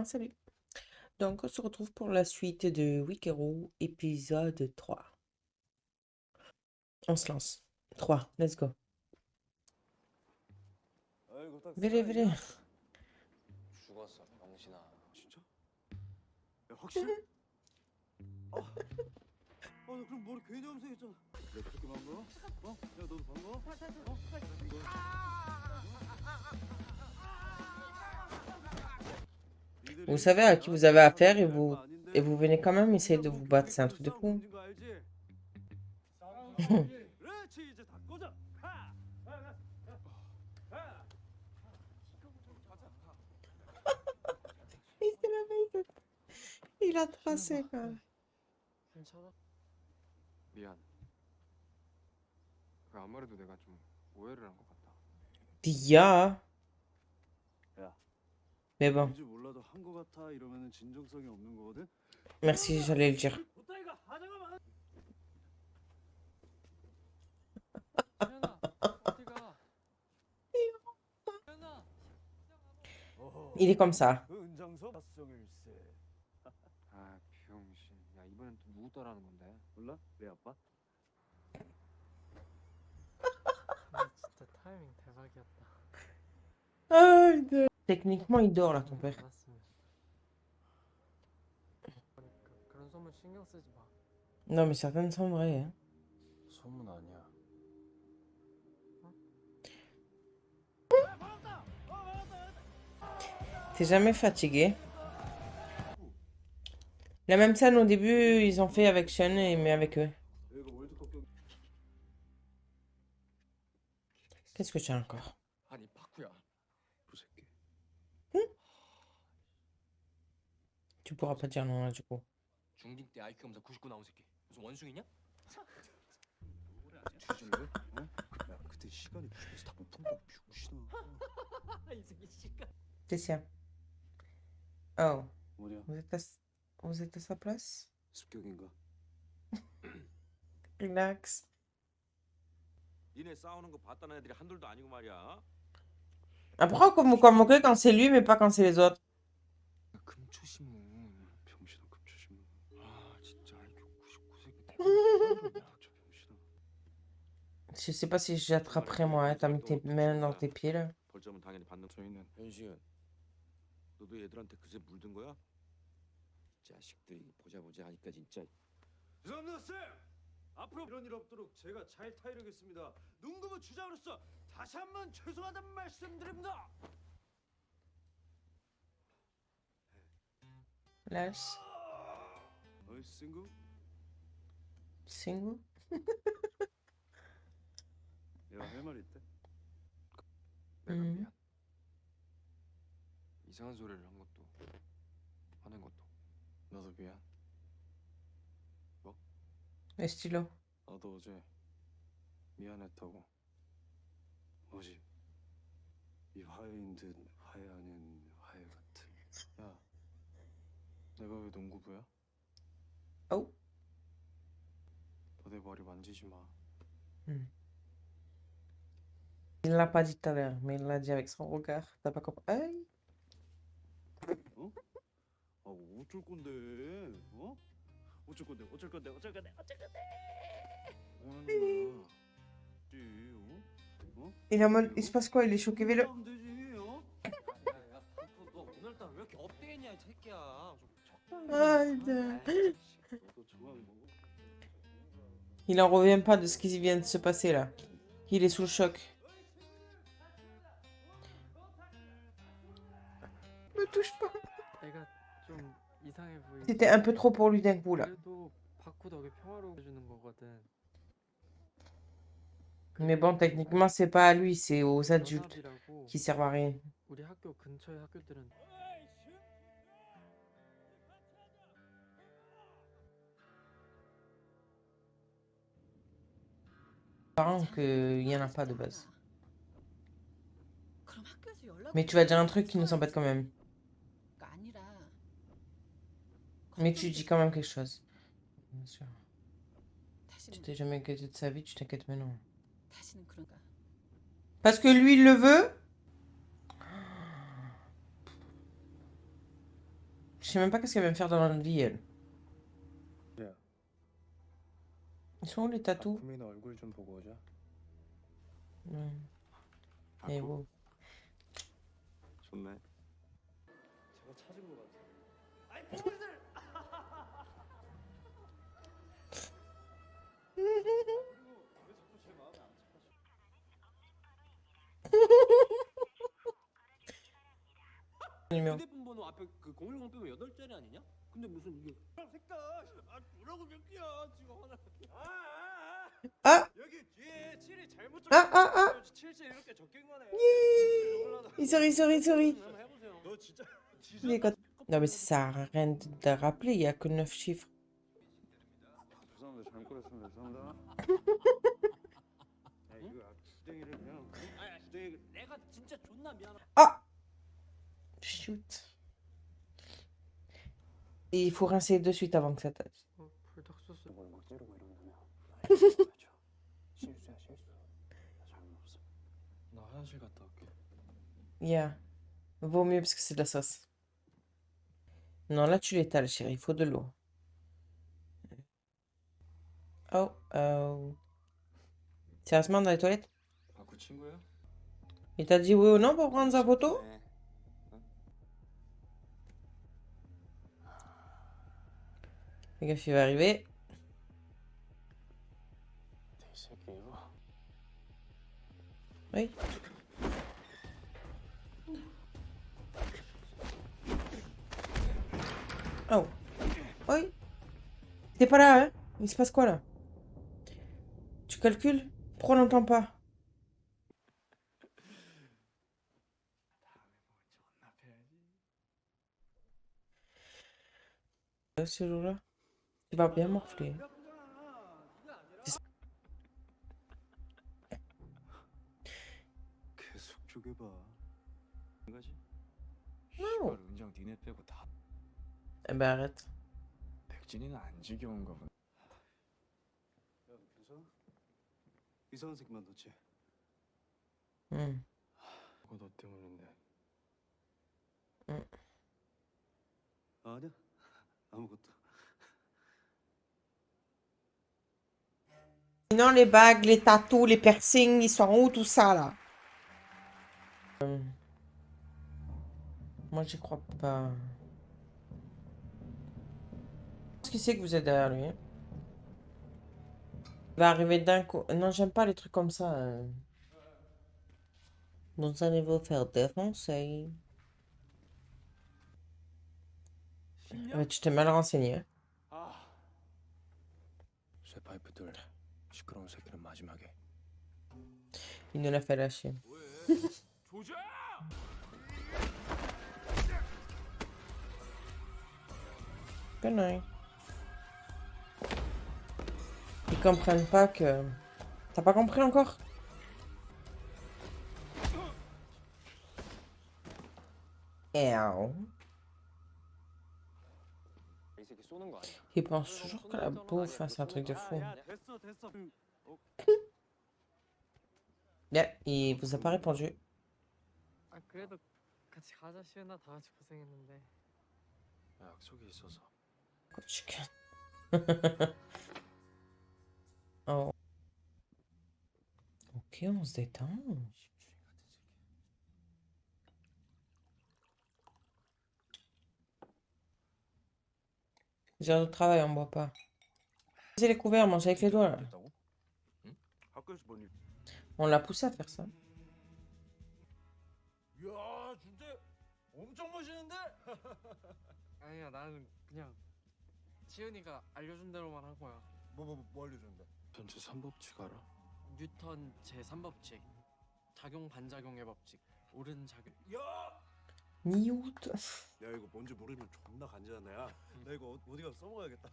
Ah, salut. Donc, on se retrouve pour la suite de Wikero, épisode 3. On se lance. 3, let's go. 아이고 딱 Venez, venez. 살아있냐? 죽었어, 병신아. 진짜? 야 확실? 나 그럼 머리 괜히 염색했잖아. 야 그렇게 반가워? 야 너도 반가워? Vous savez à qui vous avez affaire et vous venez quand même essayer de vous battre. C'est un truc de fou. 그렇지 이제 다 꺼져. Il a tracé, quoi. 괜찮아? 미안. 그 아무래도 내가 좀 오해를 한 것 같다. Dia. 야. Mais bon, 뭔지 몰라도 한 거 같아 이러면은 진정성이 없는 거거든. merci, j'allais le dire. 보따이가 하자가 많아. 태연아, 어디 가? 태연아. Il est comme ça. 그 은장서 박성일세. 아, 병신. 야, 이번엔 또 누구 따라하는 건데? 몰라? 내 아빠? 진짜 타이밍 대박이었다. Techniquement, il dort là, ton père. 알았으면. 그러니까 그런 소문 신경 쓰지 마. Non, mais certaines sont vraies. Hein. 소문 아니야. T'es jamais fatigué? La même scène au début, ils ont fait avec Sean, mais avec eux. 여기가 월드컵 경기. Qu'est-ce que tu as encore? 아니, 파쿠야. 그 새끼. Tu pourras pas dire non là, du coup. 중딩 때 IQ 검사 99 나온 새끼. 무슨 원숭이냐? 뒤질래? 어? 야 그때 시간이 부족해서 다 못 푼 거 비웃시나. 이 새끼 씨가. C'est ça. Oh, 뭐냐? vous êtes à sa place? 습격인가? Relax. 니네 싸우는 거 봤다는 애들이 한둘도 아니고 말이야. Ah, pourquoi vous convoquez quand c'est lui, mais pas quand c'est les autres? 금초신문. 병신아 금초신문. 아, 진짜 IQ 99 새끼. 저 병신아. Je sais pas si j'attraperai moi, hein. T'as mis tes mains dans tes pieds là. 벌점은 당연히 받는. 저희는 현시은, 너도 얘들한테 그새 물든 거야? 자식들이 보자 하니까 진짜. 죄송합니다 쌤. 앞으로 이런 일 없도록 제가 잘 타이르겠습니다. 농구부 주장으로서 다시 한번 죄송하다는 말씀드립니다. Lâche. 어이 친구. Single. 내가 할 말 있대. 내가 음. 미안. 이상한 소리를 한 것도 하는 것도. 나도 미안. Le stylo. 나도 어제 미안했다고. 뭐지? 이 화해인 듯 화해 아닌 화해 같은. 야, 내가 왜 농구부야? Oh. 너 내 머리 만지지 마. Il l'a pas dit tout à l'heure, mais il l'a dit avec son regard. T'as pas compris? Aïe. 아 어쩔 건데? 어? 어쩔 건데? 어쩔 건데? 어쩔 건데? 어쩔 건데? 뭐하는 거야? 어? Il est en mode, il se passe quoi? Il est choqué vélo. 하면 되지, 어? 야야야, 너 오늘따라 왜 이렇게 업데이트냐 이 새끼야. 좀 적당히. Aïe. 너도 정황 먹어? Il en revient pas de ce qui vient de se passer là. Il est sous le choc. Me touche pas. 애가 좀 이상해 보이지. C'était un peu trop pour lui d'un coup là. 그래도 바쿠 덕에 평화로워 해주는 거거든. Mais bon, techniquement, c'est pas à lui, c'est aux adultes 연합이라고 qui servent à rien. 우리 학교 근처의 학교들은 Parents qu'il n'y en a pas de base. 그럼 학교에서 연락 Mais tu vas dire un truc qui nous embête quand même. 아니라 Mais tu dis quand même quelque chose. Bien sûr. Tu 다시는 t'es jamais inquiété de sa vie, tu t'inquiètes maintenant. 다시는 그런가. Parce que lui, il le veut. sais même pas qu'est-ce qu'elle vient me faire dans notre vie, elle. 야, Ils sont où les tatous? 아픔이나 얼굴 좀 보고 오자. Et vous? 좋네. 제가 찾은 것 같아. 아이 뽀글들! 그리고 왜 자꾸 제 마음에 안 Numéro. 휴대폰 번호 앞에 그 010 빼면 8자리 아니냐? 근데 무슨 이게 차? 색깔! 아 뭐라고 몇 개야 지금 하나. Ah! 여기 뒤에 7이 잘못 아, 아, 아. 7째 이렇게 적힌 거네. Sorry. 한번 해보세요. 너 진짜 Les codes. Non, mais ça sert à rien de rappeler, il y a que 9 chiffres. 죄송합니다. 잘못 그랬습니다. 죄송합니다. 아 이거 주댕이를 그냥 주댕이 내가 진짜 존나 미안하다. Ah! Shoot. Et il faut rincer de suite avant que ça tache. 불닭소스. 뭘 막 찌르고 이런다며. 실수야 실수. 나 잘못 없어. 나 화장실 갔다 올게. Yeah. Vaut mieux parce que c'est de la sauce. Non, là tu l'étales, chérie, il faut de l'eau. Oh. Sérieusement, dans les toilettes? 바쿠 친구야? Il t'a dit oui ou non pour prendre sa photo? 네. Fais gaffe, il va arriver. 이 새끼 이거. Oui. Oh. Oui. T'es pas là, hein? Il se passe quoi là? Tu calcules? Pourquoi on n'entend pas? Ce jour-là? Tu vas bien morfler. 계속 쪼개봐. 이거지? No. 은정 니네 빼고 다 Eh ben arrête. 백진이는 안 지겨운가 보네. 야 괜찮아? 이상한 새끼만 넣지. 그거 너 때문인데. 아니야 아무것도. Sinon, les bagues, les tatous, les piercings, ils sont où tout ça là? Moi, j'y crois pas. Qu'est-ce qu'il sait que vous êtes derrière lui? Hein. Il va arriver d'un coup. Non, j'aime pas les trucs comme ça. Vous allez vous faire défoncer. Tu t'es mal renseigné. Hein. 쇠파이프들 시끄러운 새끼는 마지막에. Il nous l'a fait lâcher. 조자! Connerie. Ils comprennent pas que... T'as pas compris encore? Ow. 이 새끼 쏘는 거 아니야? Ils pensent toujours que la bouffe, c'est un truc de fou. 야 됐어. Yeah, il vous a pas répondu. 아 그래도 같이 가자 시은아 다 같이 고생했는데. 약속이 있어서. Good chicken. Oh. Ok, on se détend. J'ai heures de travail, on boit pas. C'est les couverts, mange avec les doigts là. 학교에서 뭔 일? On l'a poussé à faire ça. 야 준대 엄청 멋있는데? 아니야 나는 그냥 시은이가 알려준 대로만 한 거야. 뭐 알려줬는데? 전체 3법칙 알아? 뉴턴 제3법칙. 작용 반작용의 법칙. 옳은 작용. 야! Newt. 야 이거 뭔지 모르면 존나 간지나네. 야. 나 이거 어디 가서 써먹어야겠다.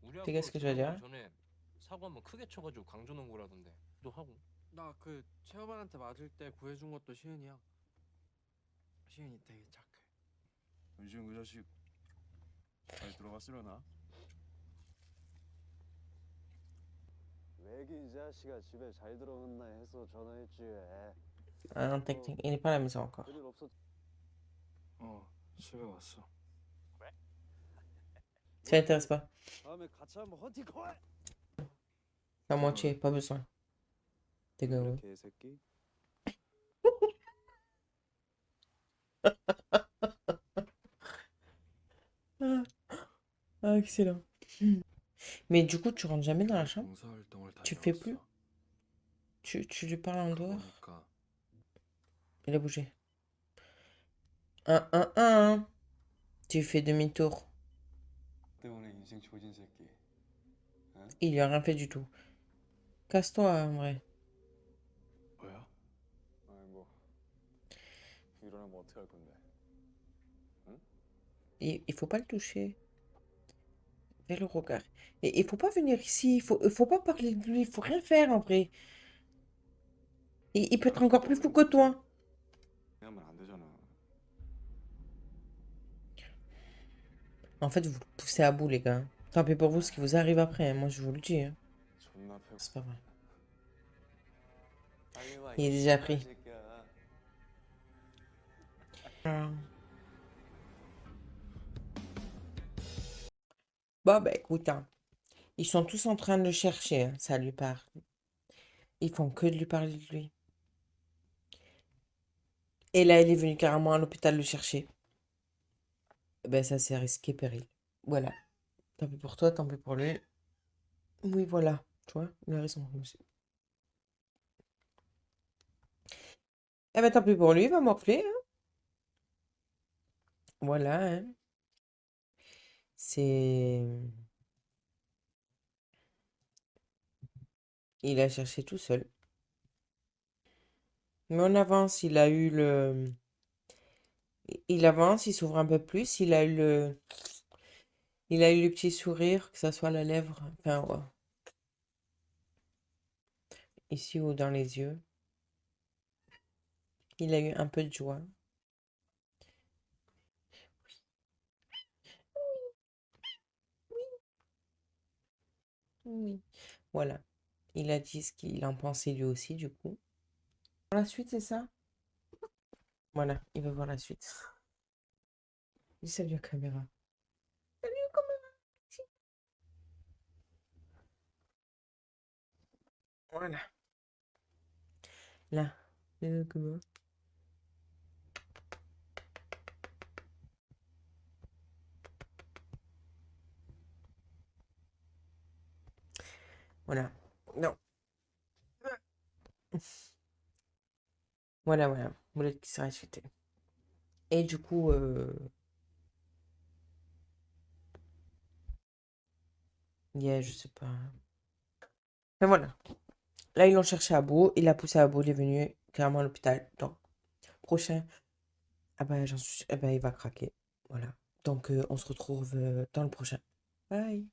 우리 되게 학교 스케줄 하자. 전에 사고 한번 크게 쳐가지고 강조 농구라던데. 또 하고. 나 그 체험반한테 맞을 때 구해준 것도 시은이야. 시은이 되게 착해. 은지은 그 자식 잘 들어갔으려나? 왜이 자식아 집에 잘 들어갔나 해서 전화했지 왜. Ah non, technique. Il n'est pas à la maison encore. 별일 없었. 집에 왔어. Ça l'intéresse pas. 다음에 같이 한번 헌팅 콜. La moitié, pas besoin. T'es gars, 개새끼. Ah, excellent. Mais du coup, tu rentres jamais dans la chambre? Tu fais plus? Tu lui parles en dehors? Il a bougé. Un. Tu fais demi-tour. 때문에 인생 조진 새끼. Il lui a rien fait du tout. Casse-toi, en vrai. 뭐야? 아니 뭐 일어나면 어떻게 할 건데? Il faut pas le toucher. Fais le regard. Et il faut pas venir ici. Il faut pas parler de lui. Il faut rien faire, en vrai. Il peut être encore plus fou que toi. 하면 안 되잖아. En fait, vous le poussez à bout, les gars. Tant pis pour vous, ce qui vous arrive après, hein. Moi, je vous le dis, hein. 존나 패고. C'est pas vrai. 빨리 와. Il est déjà pris. 새끼야. Bon, bah écoute, hein. Ils sont tous en train de le chercher, hein. Ça lui parle. Ils font que de lui parler de lui. Et là, il est venu carrément à l'hôpital le chercher. Ben, ça, c'est risqué, péril. Voilà. Tant pis pour toi, tant pis pour lui. Oui, voilà. Tu vois, il a raison, monsieur. Eh ben, tant pis pour lui, il va morfler, hein. Voilà, hein. C'est... Il a cherché tout seul. Mais on avance, il a eu le... Il avance, il s'ouvre un peu plus, il a eu le... Il a eu le petit sourire, que ça soit la lèvre, enfin, ouais. Ici ou dans les yeux. Il a eu un peu de joie. Oui. Voilà. Il a dit ce qu'il en pensait lui aussi, du coup. La suite, c'est ça? Voilà, il veut voir la suite. Dis salut à caméra. Salut à caméra. Voilà. Là. Salut à caméra. Voilà. Non. Voilà. Boulette qui sera acheté. Et du coup, yeah, je sais pas. Mais voilà. Là, ils l'ont cherché à bout. Il l'a poussé à bout. Il est venu carrément à l'hôpital. Donc, prochain. Ah ben, j'en suis... eh ben, il va craquer. Voilà. Donc, on se retrouve dans le prochain. Bye.